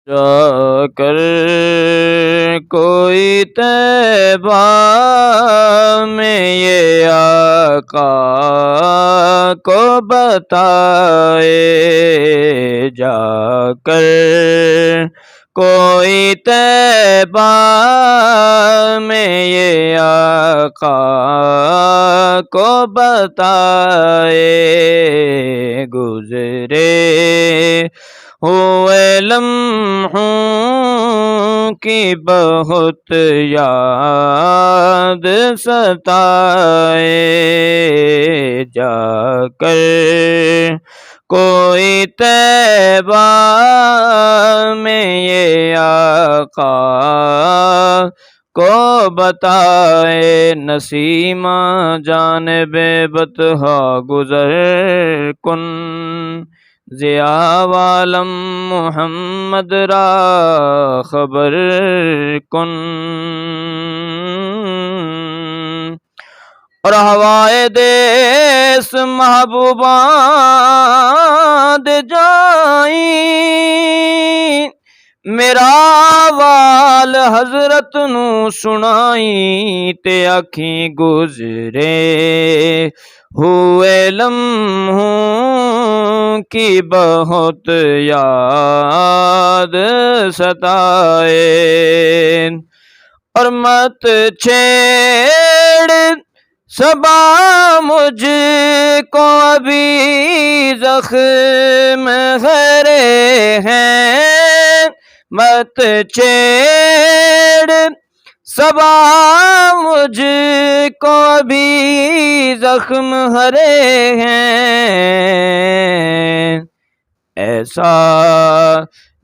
جا کر کوئی طیبہ میں یہ آقا کو بتائے، جا کر کوئی طیبہ میں یہ آقا کو بتائے، گزرے ہوئے لمحوں کی بہت یاد ستائے، جا کر کوئی طیبہ میں یہ آقا کو بتائے، نسیمہ جانب بطحا گزر کن، ضیاء عالم محمد را خبر کن، اور ہوائے دیس محبوباں دے جائیں، میرا وال حضرت نو سنائیں، تے آکھیں گزرے ہوئے لمحوں کی بہت یاد ستائے، اور مت چھیڑ صبا مجھ کو ابھی زخم گہرے ہیں، مت چھیڑ صبا مجھ کو ابھی زخم ہرے ہیں، ایسا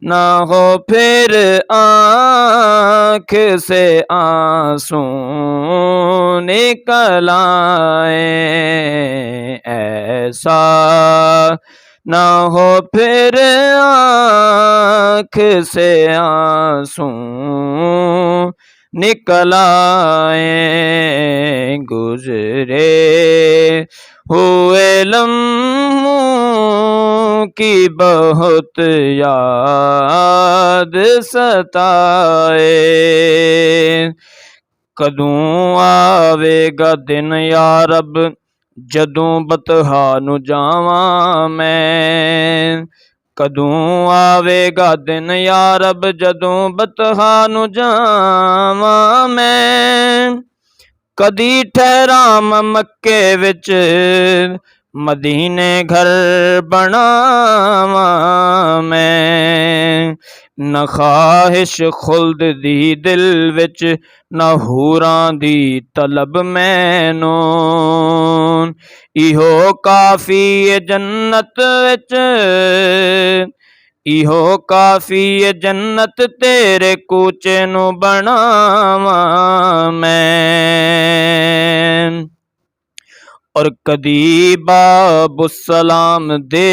نہ ہو پھر آنکھ سے آنسو نکل آئیں، ایسا نہ ہو پھر آنکھ سے آنسو نکل آئیں، گزرے ہوئے لمحوں کی بہت یاد ستائے، کدوں آوے گا دن یا رب جدوں بطحا نو جاواں میں، کدوں آوے گا دن یا رب جدوں بطحا نو جاواں میں، کدی ٹھہراں مکے وچ مدینے گھر بناواں میں، نہ خواہش خلد دی دل وچ نہ حوراں دی طلب مینوں، ایہو کافی جنت وچ ایہو کافی جنت تیرے کوچے نو بناواں میں، اور کدی باب السلام دے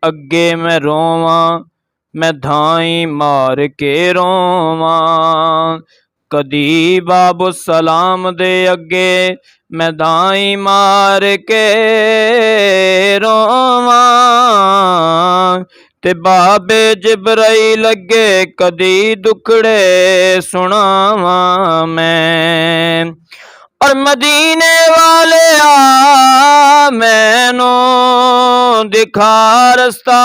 اگے میں رواں، میں دھائیں مار کے رواں، کدی باب السلام دے اگے میں دھائیں مار کے رواں، تے بابے جبرائیل لگے کدی دکھڑے سناواں میں، اور مدینے والے آ مینوں دکھا رستہ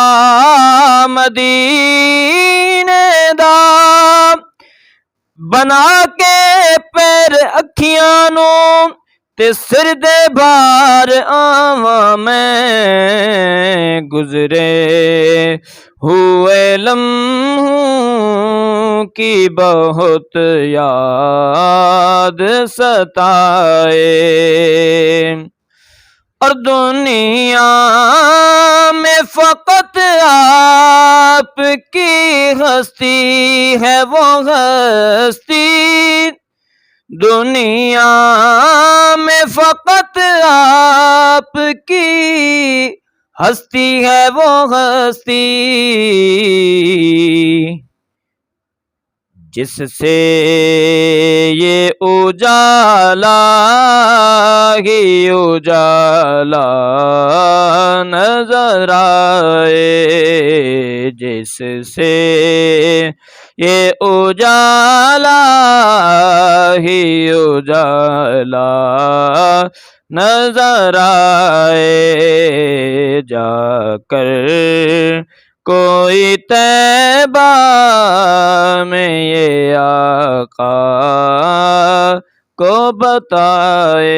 مدینے دا، بنا کے پیر اکھیاں نو تے سر دے بھار آواں میں، گزرے ہوئے لمحوں کی بہت یاد ستائے، اور دنیا میں فقط آپ کی ہستی ہے، وہ ہستی دنیا میں فقط آپ کی ہستی ہے، وہ ہستی جس سے یہ اجالا ہی اجالا نظر آئے، جس سے یہ اجالا ہی اجالا نظر آئے، جا کر کوئی طیبہ میں یہ آقا کو بتائے،